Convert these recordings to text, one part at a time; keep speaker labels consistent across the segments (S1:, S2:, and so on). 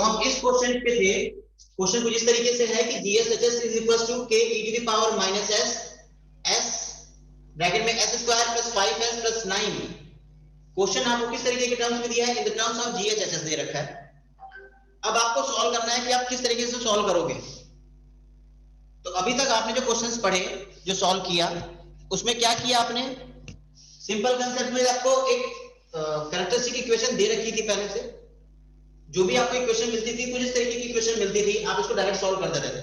S1: हम इस क्वेश्चन पे थे। क्वेश्चन कुछ इस तरीके से है कि GSHS is equal to k e to the power minus s s bracket में s square plus 5s plus 9। Question आपको किस तरीके के टर्म्स में दिया है? In the terms of GHSS दे रखा है। अब आपको सॉल्व करना है कि आप किस तरीके से सॉल्व करोगे। तो अभी तक आपने जो क्वेश्चंस पढ़े, जो सॉल्व किया, उसमें क्या किया आपने? सिंपल कंसेप्ट में आपको एक कैरेक्टरिस्टिक इक्वेशन दे रखी थी पहले से। जो भी आपको इक्वेशन मिलती थी, कुछ इस तरीके की इक्वेशन मिलती थी, आप इसको डायरेक्ट सॉल्व करते रहते।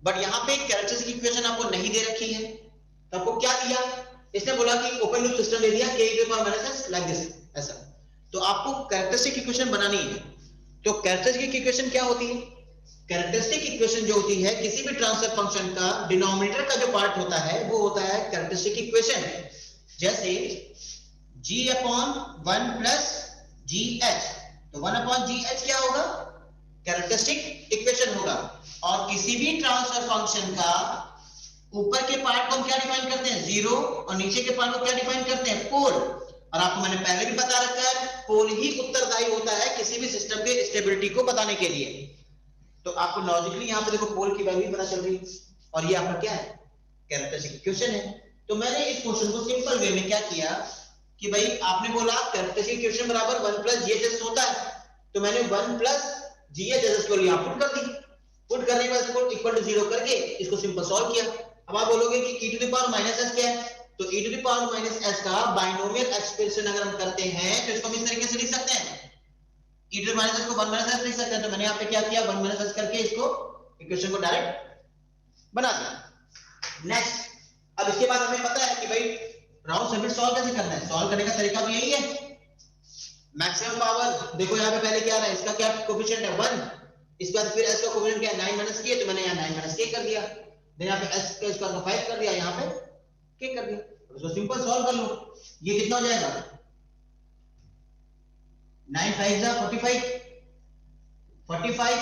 S1: बट यहाँ पे एक कैरेक्टरिस्टिक इक्वेशन आपको नहीं दे रखी है, तो आपको क्या दिया? इसने बोला कि ओपन लूप सिस्टम दे दिया k to the power minus s like this, ऐसा। तो आपको कैरेक्टरिस्टिक इक्वेशन बनानी है। तो कैरेक्टरिस्टिक इक्वेशन क्या होती है? कैरेक्टरिस्टिक इक्वेशन जो होती है किसी भी ट्रांसफर फंक्शन का डिनोमिनेटर का जो पार्ट होता है वो होता है कैरेक्टरिस्टिक इक्वेशन। जैसे g अपॉन 1 प्लस gh, तो 1 अपॉन gh क्या होगा? कैरेक्टरिस्टिक इक्वेशन होगा। और किसी भी ट्रांसफर फंक्शन का ऊपर के पार्ट को हम क्या डिफाइन करते हैं? जीरो, और नीचे के पार्ट को क्या डिफाइन करते हैं? पोल। और आपको मैंने पहले भी बता रखा है, पोल ही उत्तरदायी होता है किसी भी सिस्टम के स्टेबिलिटी को बताने के लिए। तो आपको लॉजिकली यहां पे देखो पोल की वैल्यू पता चल रही है, और ये आपका क्या है? कैरेक्टरिस्टिक इक्वेशन है। तो मैंने इस क्वेश्चन को सिंपल वे में क्या किया कि भाई आपने बोला कैरेक्टरिस्टिक इक्वेशन बराबर 1 प्लस जीएचएस होता है, तो मैंने 1 प्लस जीएचएस को यहां पुट कर दी। पुट करने के बाद इसको इक्वल टू 0 करके इसको सिंपल सॉल्व किया। अब आप बोलोगे कि e to the power minus s क्या है? तो e to the power minus s का बाइनोमियल एक्सप्रेशन अगर हम करते हैं तो इसको हम इस तरीके से लिख सकते हैं, e to the minus s को 1 माइनस s लिख सकते हैं। तो मैंने यहाँ पे क्या किया, 1 माइनस s करके इसको इक्वेशन को डायरेक्ट बना दिया। नेक्स्ट, अब इसके बाद हमें पता है कि भाई राउंड समिट सॉल्व कैसे करना है। सॉल्व करने का तरीका भी यही है। मैक्सिमम पावर देखो यहाँ पे पहले क्या रहा है, इसका क्या कोफिशिएंट है 1, इसके बाद फिर s का कोफिशिएंट क्या है 9 माइनस k, तो मैंने यहाँ 9 माइनस k कर दिया। देन यहाँ पे s का स्क्वायर का 5 कर दिया, यहाँ पे k कर दिया। इसको सिंपल सॉल्व कर लो। ये कितना हो जाएगा? 9 5 जा 45, 45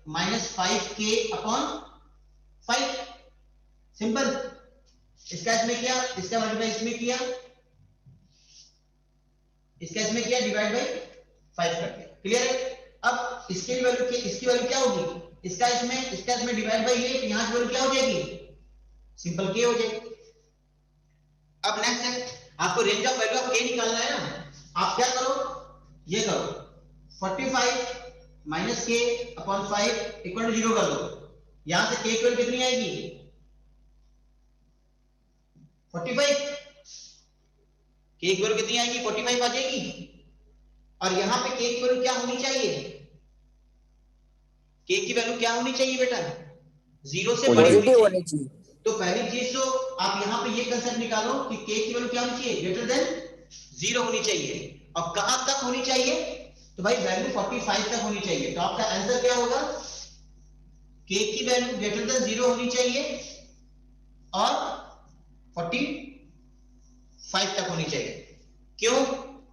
S1: माइनस 5k अपॉन 5। सिंपल। इसका इसमें किया, इसका मल्टीप्लाई इसमें किया, इसका इसमें किया, डिवाइड बाई 5 कर दिया। क्लियर है? अब इसकी वैल्यू क्या होगी? इसका इसमें डिवाइड बाई ये, यहां की वैल्यू क्या हो जाएगी? सिंपल k हो जाएगी। अब नेक्स्ट है, आपको range of value of k निकालना है ना। आप क्या करो, ये करो 45 minus k upon 5 equal to 0 कर दो। यहां से k की वैल्यू कितनी आएगी? 45। k की वैल्यू कितनी आएगी? 45 आ जाएगी। और यहां पे k की वैल्यू क्या होनी चाहिए? k की वैल्यू क्या होनी चाहिए बेटा? 0 से बड़ी होनी चाहिए। तो पहली चीज तो आप यहां पे ये कंसेप्ट निकालो कि k की वैल्यू क्या होनी चाहिए? ग्रेटर देन 0 होनी चाहिए। और कहां तक होनी चाहिए? तो भाई वैल्यू 45 तक होनी चाहिए। तो आपका आंसर क्या होगा? k की वैल्यू ग्रेटर देन 0 होनी चाहिए और 45 तक होनी चाहिए। क्यों?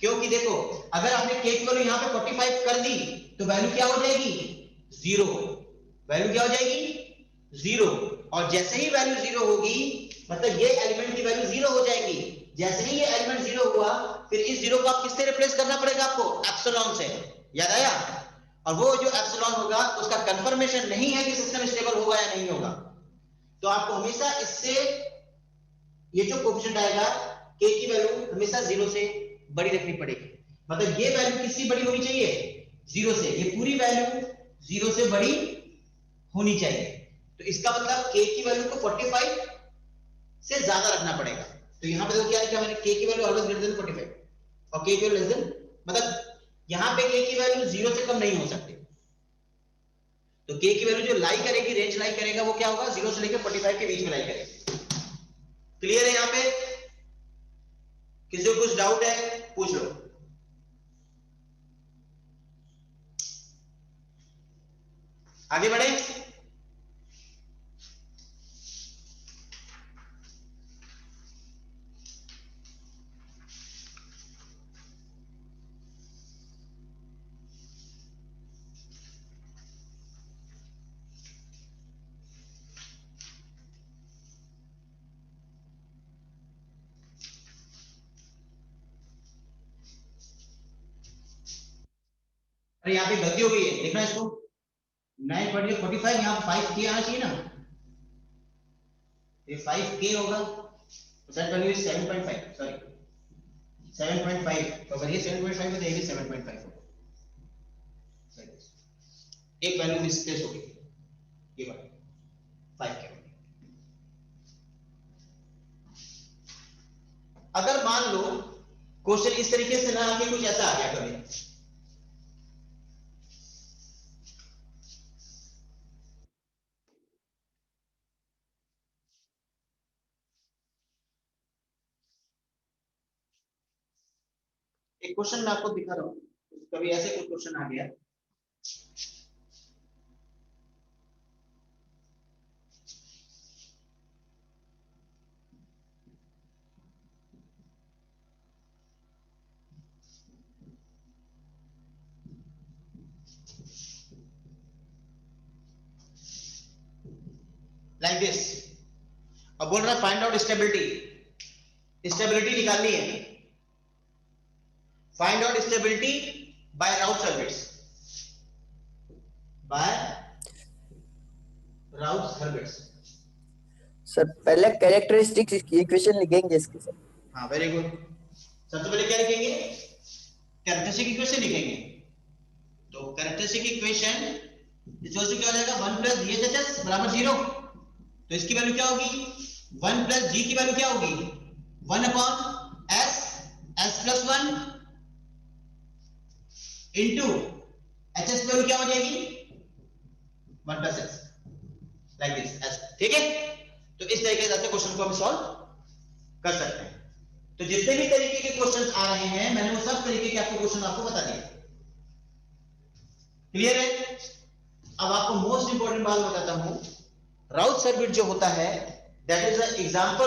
S1: क्योंकि देखो अगर आपने k की वैल्यू यहां पे 45 कर दी तो वैल्यू क्या हो जाएगी? 0। वैल्यू क्या हो जाएगी? 0। और जैसे ही वैल्यू 0 होगी, मतलब ये एलिमेंट की वैल्यू 0 हो जाएगी। जैसे ही ये एलिमेंट 0 हुआ, फिर इस 0 को आप किससे रिप्लेस करना पड़ेगा आपको? एप्सिलॉन से। याद आया? और वो जो एप्सिलॉन होगा उसका कंफर्मेशन नहीं है कि सिस्टम स्टेबल होगा या नहीं होगा। तो आपको हमेशा इससे ये जो कोफिशिएंट आएगा k की वैल्यू हमेशा 0 से बड़ी रखनी पड़ेगी। मतलब ये वैल्यू किससे बड़ी होनी चाहिए? 0 से। ये पूरी वैल्यू 0 से बड़ी होनी चाहिए। तो इसका मतलब k की वैल्यू को 45 से ज्यादा रखना पड़ेगा। तो यहां पे देखो क्या लिखा मैंने, k की वैल्यू ऑलवेज ग्रेटर देन 45 और k की वैल्यू लेस देन, मतलब यहां पे k की वैल्यू 0 से कम नहीं हो सकती। तो k की वैल्यू जो लाई करेगी, रेंज लाई करेगा, वो क्या होगा? 0 से लेकर 45 के बीच में लाई करेगी। क्लियर है? यहां पे किसी को कुछ डाउट है पूछ लो। आगे बढ़े। अरे यहाँ पे गलती हो गई है, देखना इसको। 9.45 यहाँ 5k आना चाहिए ना, ये 5k होगा, सेट वैल्यू इज 7.5, सॉरी 7.5, तो अगर ये 7.5 है तो ये भी 7.5 होगा, एक वैल्यू मिसप्लेस हो गई, ये वाली 5k। अगर मान लो क्वेश्चन इस तरीके से ना आके कुछ ऐसा आ गया कभी, एक क्वेश्चन मैं आपको दिखा रहा हूं, कभी ऐसे कोई क्वेश्चन आ गया, लाइक दिस। अब बोल रहा है फाइंड आउट स्टेबिलिटी, स्टेबिलिटी निकालनी है, find out stability by Routh Hurwitz, by Routh Hurwitz.
S2: Sir पहले कैरेक्टरिस्टिक्स इक्वेशन लिखेंगे इसके सर।
S1: हाँ वेरी गुड, सबसे पहले क्या लिखेंगे, कैरेक्टरिस्टिक इक्वेशन लिखेंगे, तो कैरेक्टरिस्टिक इक्वेशन इक्वल टू क्या हो जाएगा, 1 प्लस जीएचएचएस बराबर 0, तो इसकी वैल्यू क्या होगी, 1 प्लस जी की वैल्यू क्या होगी, 1 upon S, S plus 1 into HS value क्या हो जाएगी, 1 plus S, like this S, ठीक है। तो इस तरीके से क्वेश्चन को हम सॉल्व कर सकते हैं। तो जितने भी तरीके के क्वेश्चन आ रहे हैं मैंने वो सब तरीके के आपको क्वेश्चन आपको बता दिए, क्लियर है। अब आपको मोस्ट इंपोर्टेंट बात बताता हूं, राउथ सर्किट जो होता है that is an example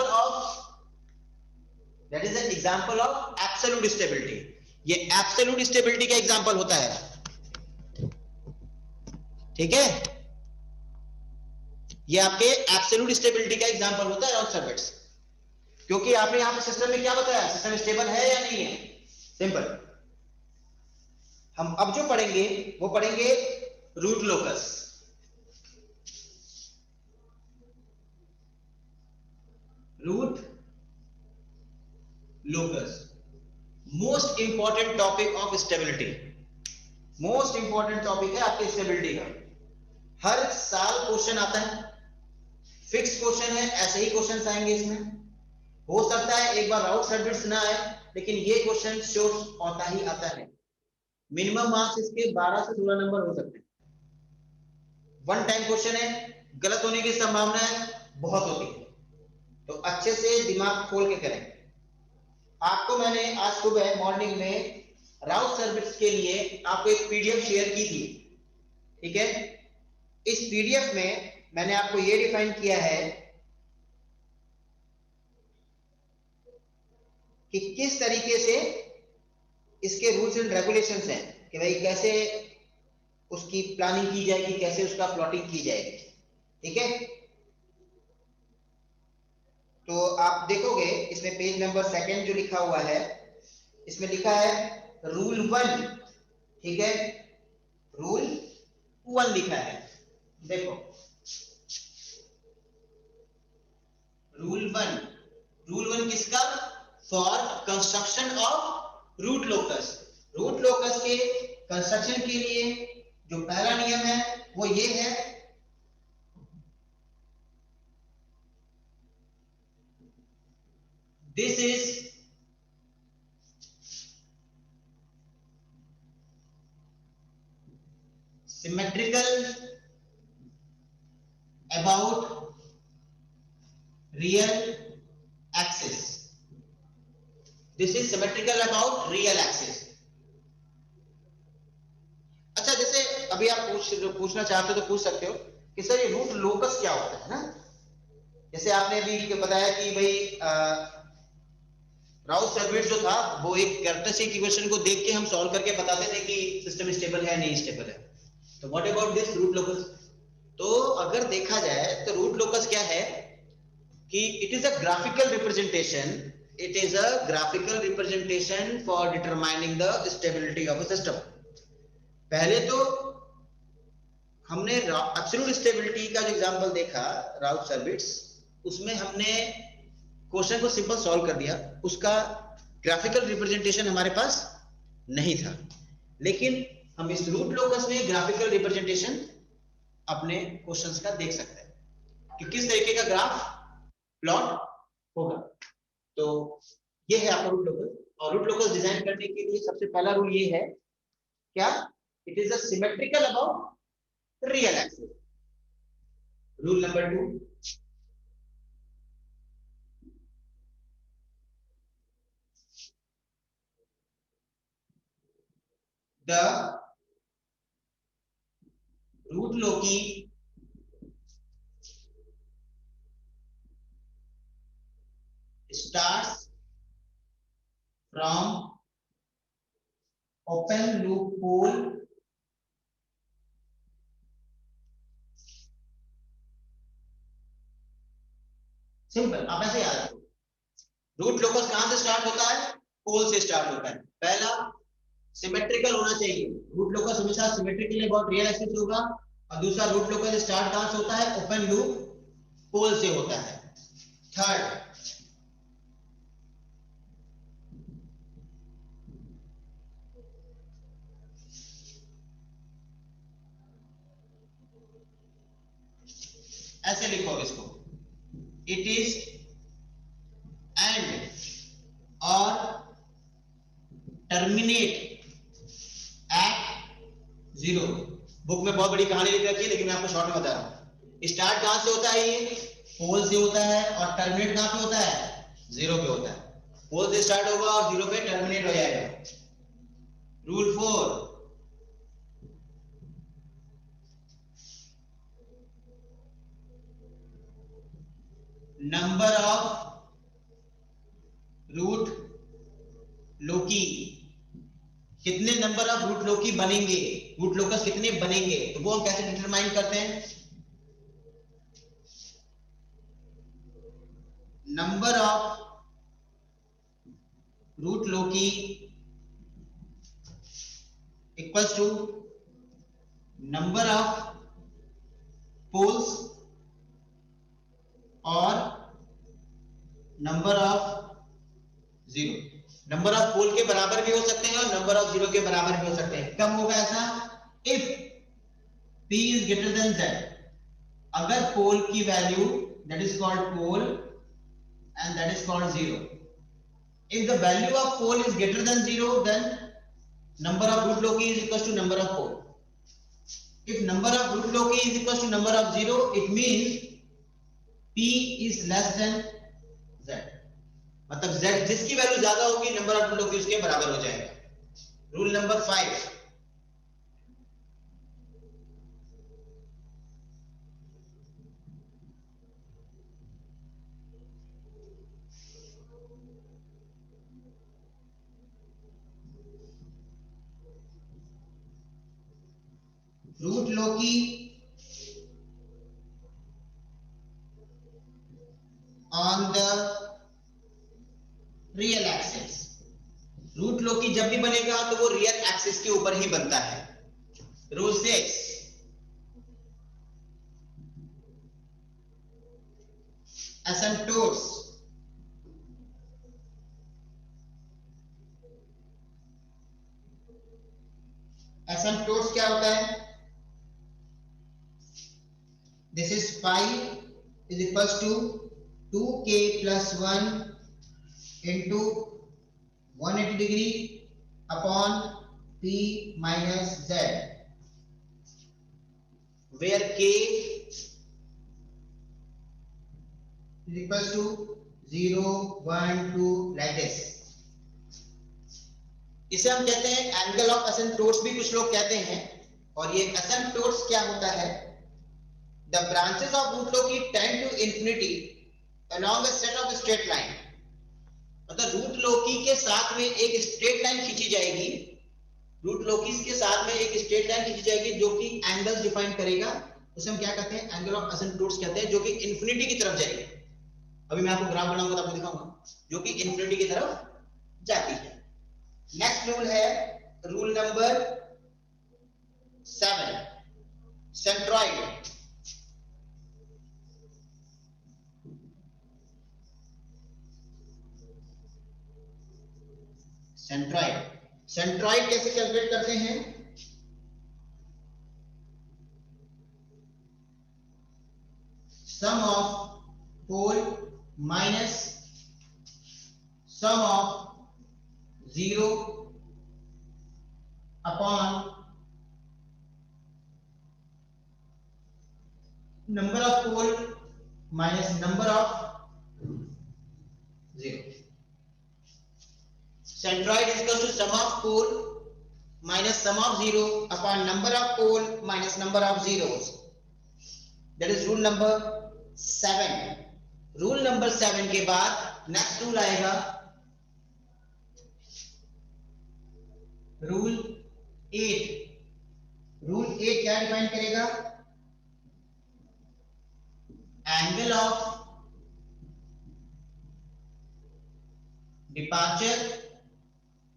S1: of absolute stability, ये एब्सोल्यूट स्टेबिलिटी का एग्जांपल होता है, ठीक है, ये आपके एब्सोल्यूट स्टेबिलिटी का एग्जांपल होता है राउथ सर्किट्स, क्योंकि आपने यहां पे सिस्टम में क्या बताया, सिस्टम स्टेबल है या नहीं है, सिंपल। हम अब जो पढ़ेंगे वो पढ़ेंगे root locus, root locus, most important topic of stability, most important topic है आपके स्टेबिलिटी का, हर साल क्वेश्चन आता है, फिक्स क्वेश्चन है, ऐसे ही क्वेश्चन आएंगे इसमें, हो सकता है एक बार राउट सर्किट्स ना आए लेकिन ये क्वेश्चन श्योर आता ही आता है, मिनिमम मार्क्स इसके 12 से 16 नंबर हो सकते हैं, वन टाइम क्वेश्चन है, गलत होने की संभावना बहुत होती है, तो अच्छे से दिमाग खोल के करें। आपको मैंने आज सुबह मॉर्निंग में राउट सर्विस के लिए आपको एक पीडीएफ शेयर की थी, ठीक है, इस पीडीएफ में मैंने आपको ये डिफाइन किया है कि किस तरीके से इसके रूल्स एंड रेगुलेशंस हैं कि भाई कैसे उसकी प्लानिंग की जाएगी, कैसे उसका प्लॉटिंग की जाएगी, ठीक है। तो आप देखोगे इसमें पेज नंबर 2 जो लिखा हुआ है, इसमें लिखा है रूल 1, ठीक है, रूल 1 लिखा है, देखो रूल 1 किसका, for construction of root locus, root locus के कंस्ट्रक्शन के लिए जो पहला नियम है वो ये है, this is symmetrical about real axis, this is symmetrical about real axis। अच्छा, जैसे अभी आप पूछना चाहते हो तो पूछ सकते हो कि सर ये रूट लोकस क्या होता है ना, जैसे आपने अभी बताया कि भाई राउथ सर्किट जो था वो एक कैरेक्टरिस्टिक इक्वेशन को देख के हम सॉल्व करके बताते थे कि सिस्टम स्टेबल है नहीं स्टेबल है, तो what about this root locus, तो अगर देखा जाए तो रूट लोकस क्या है कि it is a graphical representation, it is a graphical representation for determining the stability of a system. पहले तो हमने एब्सोल्यूट स्टेबिलिटी का जो एग्जांपल देखा राउथ सर्विट्स, उसमें हमने क्वेश्चन को सिंपल सॉल्व कर दिया, उसका ग्राफिकल रिप्रेजेंटेशन हमारे पास नहीं था, लेकिन हम इस रूट लोकस में ग्राफिकल रिप्रेजेंटेशन अपने क्वेश्चंस का देख सकते हैं कि किस तरीके का ग्राफ प्लॉट होगा। तो ये है आपका रूट लोकस, और रूट लोकस डिजाइन करने के लिए सबसे पहला रूल ये है, क्या? It is a symmetrical about real axis. Rule number 2, the root loci starts from open loop pole simple, आप ऐसे याद रखो, रूट लोकस कहां से स्टार्ट होता है? पोल से स्टार्ट होता है। पहला सिमेट्रिकल होना चाहिए, रूट लोकस हमेशा सिमेट्रिकली अबाउट रियल एक्सिस होगा, और दूसरा रूट लोकस स्टार्ट कहां से होता है? ओपन लूप पोल से होता है। थर्ड, ऐसे लिखो इसको, इट इज एंड और टर्मिनेट एट जीरो। बुक में बहुत बड़ी कहानी लिख रखी है, लेकिन मैं आपको शॉर्ट में बता रहा हूं। स्टार्ट कहां से होता है? ये पोल से होता है, और टर्मिनेट कहां पे होता है? जीरो पे होता है। पोल से स्टार्ट होगा और जीरो पे टर्मिनेट हो जाएगा। रूल 4, नंबर ऑफ रूट लोकी, कितने नंबर ऑफ रूट लोकी बनेंगे, रूट लोकस कितने बनेंगे, तो वो हम कैसे डिटरमाइन करते हैं? Number of root loci equals to number of poles और number of zero. Number of pole के बराबर भी हो सकते हैं और नंबर ऑफ जीरो के बराबर भी हो सकते हैं। कब होगा ऐसा? If p is greater than z, अगर पोल की value, that is called pole and that is called zero. If the value of pole is greater than 0, then number of root loci is equal to number of pole. If number of root loci is equal to number of 0, it means p is less than z. मतलब z जिसकी value ज्यादा होगी, number of root लोकी उसके बराबर हो जाएगा। Rule number 5, root loci on the real axis. Root loci जब भी बनेगा तो वो रियल एक्सिस के ऊपर ही बनता है। रूल 6, asymptotes asymptotes क्या होता है? This is phi is equals to 2k plus 1 into 180 degree upon p minus z, where k is equals to 0 1 2 like this। इसे हम कहते हैं एंगल ऑफ एसिम्पटोट्स भी कुछ लोग कहते हैं। और ये एसिम्पटोट्स क्या होता है? The branches of root loci tend to infinity along a set of straight line। मतलब रूट लोकी के साथ में एक स्ट्रेट लाइन खींची जाएगी, रूट लोकीज के साथ में एक स्ट्रेट लाइन खींची जाएगी जो कि एंगल्स डिफाइन करेगा। उसे हम क्या कहते हैं? एंगल ऑफ एसिम्पटोट्स कहते हैं, जो कि इन्फिनिटी की तरफ जाएगी। अभी मैं आपको ग्राफ बनाऊंगा तो आपको दिखाऊंगा, जो कि इन्फिनिटी की तरफ जाती है। नेक्स्ट रूल है रूल नंबर 7, सेंट्रॉइड, सेंट्रॉइड कैसे कैलकुलेट करते हैं? Sum of pole minus sum of zero upon number of pole minus number of zero. Centroid is equal to sum of pole minus sum of zero upon number of pole minus number of zeros. That is rule number 7. Rule number 7 के बाद next rule आएगा rule 8. Rule 8 क्या define करेगा? Angle of departure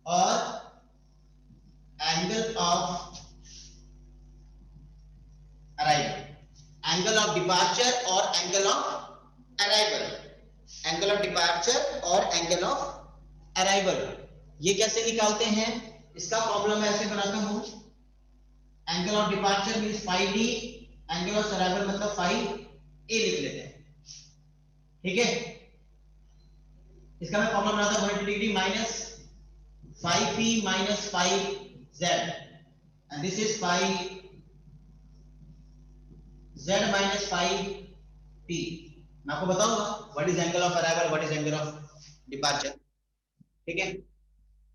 S1: और angle of arrival. Angle of departure और angle of arrival. Angle of departure और angle of arrival ये कैसे निकालते हैं? इसका फॉर्मूला मैं ऐसे बनाता हूं. Angle of departure means phi D, angle of arrival मतलब फाई ए लिख लेते हैं. ठीक है, इसका मैं फॉर्मूला बनाता हूं 180 degree minus phi p minus phi z, and this is phi z minus phi p. मैं आपको बताऊंगा what is angle of arrival, what is angle of departure. ठीक है,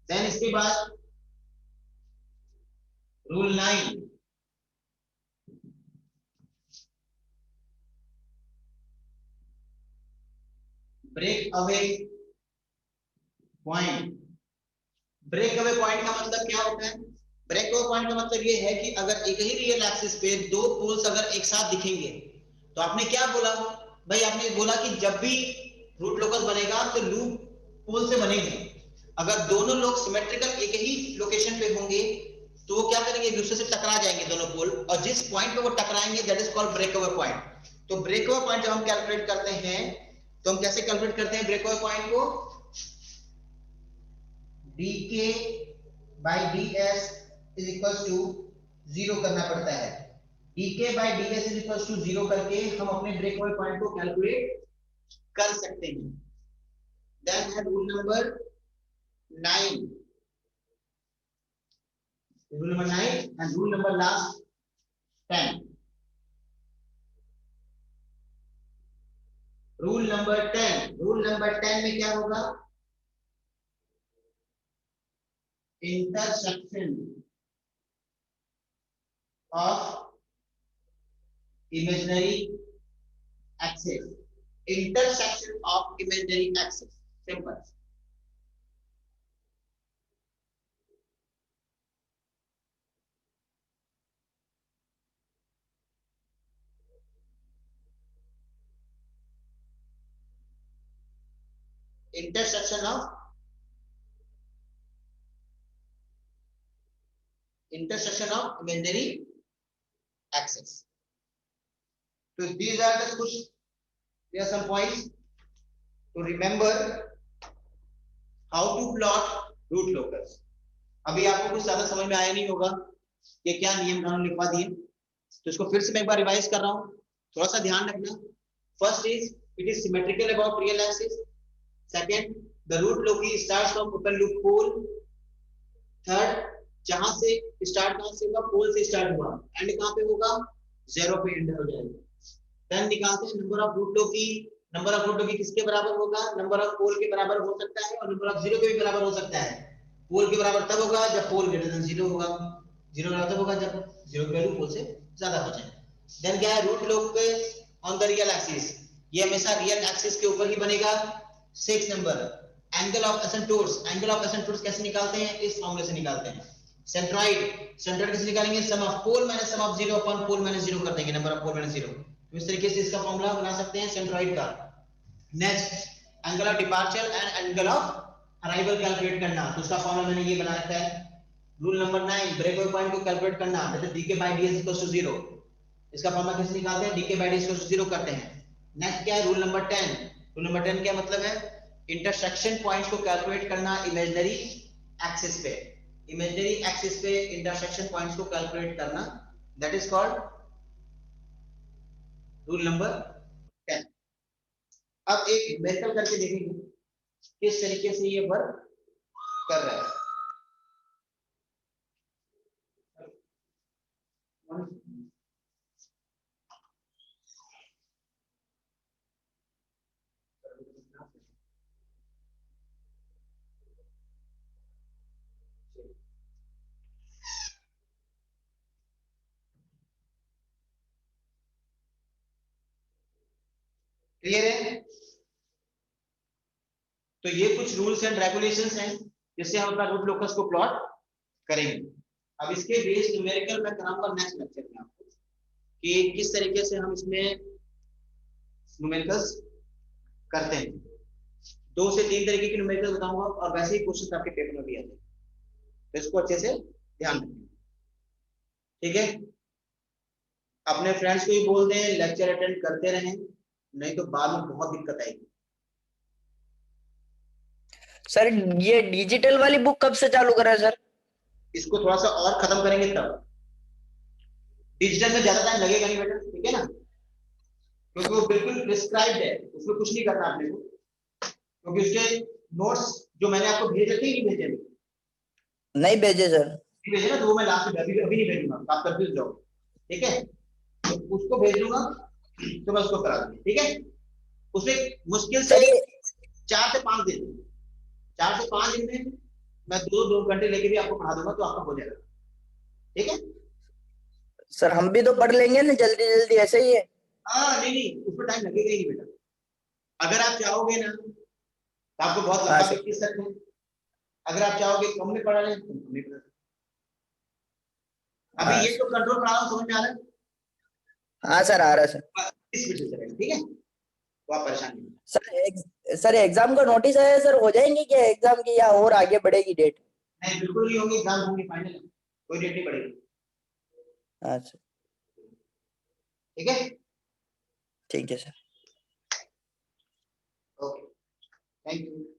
S1: देन इसके बाद rule 9, break away point. Break away point का मतलब क्या होता है? ब्रेक अवे पॉइंट का मतलब ये है कि अगर एक ही रियल एक्सिस पे दो पोल्स अगर एक साथ दिखेंगे तो आपने क्या बोला भाई? आपने बोला कि जब भी रूट लोकस बनेगा तो लूप पोल से बनेंगे. अगर दोनों लोग सिमेट्रिकल एक ही लोकेशन पे होंगे तो वो क्या करेंगे? एक दूसरे से टकरा जाएंगे दोनों पोल, और जिस पॉइंट पे वो टकराएंगे that is called break away point. तो ब्रेक अवे पॉइंट जब हम कैलकुलेट करते हैं तो हम कैसे कैलकुलेट करते हैं ब्रेक अवे पॉइंट को? dk by ds is equals to 0 करना पड़ता है. dk by ds is equals to 0 करके हम अपने ब्रेक अवे पॉइंट को कैलकुलेट कर सकते हैं. देन है rule number 9. Rule number 9 and rule number last 10. Rule number 10. Rule number 10 में क्या होगा? intersection of imaginary axis. Intersection of imaginary axis. Simple. Intersection of imaginary axis. So these are the kuch, there are some points to remember how to plot root locus. अभी आपको कुछ ज्यादा समझ में आया नहीं होगा कि क्या नियम कानून लिखवा दिए, तो इसको फिर से मैं एक बार रिवाइज कर रहा हूं. थोड़ा सा ध्यान रखना. First is it is symmetrical about real axis. Second, the root loci starts from open loop pole. Third, जहां से स्टार्ट कहां से होगा? पोल से स्टार्ट हुआ, एंड कहां पे होगा? जीरो पे एंड हो जाएगा. देन निकालते हैं number of root loci. Number of root loci किसके बराबर होगा? नंबर ऑफ पोल के बराबर हो सकता है और नंबर ऑफ जीरो के भी बराबर हो सकता है. पोल के बराबर तब होगा जब पोल ग्रेटर देन जीरो होगा. जीरो बराबर तब होगा जब जीरो की वैल्यू पोल से ज्यादा हो जाए. देन क्या है? Root locus on the real axis. ये हमेशा रियल एक्सिस के ऊपर ही बनेगा. 6 number, angle of asymptotes. Angle of asymptotes कैसे निकालते हैं? इस फॉर्मूले से निकालते हैं. सेंट्रॉइड, सेंट्रॉइड कैसे निकालेंगे? Sum of pole minus sum of zero upon pole minus zero कर देंगे, number of pole minus zero. तो इस तरीके से इसका फॉर्मूला बना सकते हैं सेंट्रॉइड का. Next, angle of departure and angle of arrival calculate करना. तो उसका फॉर्मूला मैंने ये बना रखा है. Rule number 9, break away point को कैलकुलेट करना. That is dk by ds equals to 0. इसका फॉर्मूला कैसे निकालते हैं? डी के बाई डी स्क्वायर 0 करते हैं। नेक्स्ट क्या है? Rule number 10। रूल नंबर 10 क्या मतलब है? इंटरसेक्शन पॉइंट्स को कैलकुलेट करना इमेजिनरी एक्सिस पे। इमेजिनरी एक्सिस पे इंटरसेक्शन पॉइंट्स को कैलकुलेट करना, that is called rule number 10। अब एक न्यूमेरिकल करके देखेंगे किस तरीके से ये वर्क कर रहा है। क्लियर है? तो ये कुछ रूल्स एंड रेगुलेशंस हैं जिससे हम अपना रूट लोकस को प्लॉट करेंगे। अब इसके बेस न्यूमेरिकल मैं कराऊंगा नेक्स्ट लेक्चर में आपको कि किस तरीके से हम इसमें न्यूमेरिकल्स करते हैं। 2 से 3 तरीके के न्यूमेरिकल्स बताऊंगा और वैसे ही क्वेश्चन आपके पेपर में भी आते हैं, तो इसको अच्छे से ध्यान रखें। ठीक है? अपने फ्रेंड्स को भी बोल दें लेक्चर अटेंड करते रहें, नहीं तो बाद में बहुत दिक्कत आएगी।
S2: सर ये डिजिटल वाली बुक कब से चालू करा है सर?
S1: इसको थोड़ा सा और खत्म करेंगे तब। डिजिटल में ज्यादा टाइम लगेगा नहीं बेटा, ठीक है ना? क्योंकि वो बिल्कुल प्रिस्क्राइब्ड है, उसमें कुछ नहीं करना आपने को, क्योंकि उसके नोट्स जो मैंने आपको भेजे थे नहीं भेजे?
S2: नहीं भेजे सर।
S1: नहीं भेजे ना, तो वो मैं लास्ट में अभी अभी नहीं भेजूंगा, आप कंफ्यूज जाओ। ठीक है? तो उसको भेज दूंगा तो मैं उसको करा दूंगा। ठीक है? उसमें मुश्किल से
S2: सर ये
S1: 4 से 5 दिन, 4 से 5 दिन में मैं 2 घंटे लेके भी आपको पढ़ा दूंगा, तो आपका हो जाएगा। ठीक है?
S2: सर हम भी तो पढ़ लेंगे ना जल्दी जल्दी, ऐसे ही है।
S1: हाँ, नहीं नहीं, उसमें टाइम लगेगा ही नहीं बेटा। अगर आप चाहोगे ना तो आपको बहुत
S2: हाँ
S1: लंबा
S2: सर।
S1: पेज सकते हैं। अगर आप चाहोगे कम में पढ़ा लें तो कम में पढ़ा लें। अभी
S2: हाँ
S1: ये
S2: सर।
S1: तो कंट्रोल पढ़ा रहा हूँ, समझ में आ रहा है?
S2: हाँ सर आ रहा है सर।
S1: इस स्पीड से चलेगा, ठीक है? तो आप परेशान नहीं।
S2: सर एग्जाम का नोटिस आया सर, हो जाएंगे क्या एग्जाम की, या और आगे बढ़ेगी डेट?
S1: नहीं, बिल्कुल नहीं होंगे, एग्जाम होंगे फाइनल, कोई डेट नहीं पड़ेगी।
S2: अच्छा।
S1: ठीक है?
S2: ठीक है सर।
S1: Okay, thank you.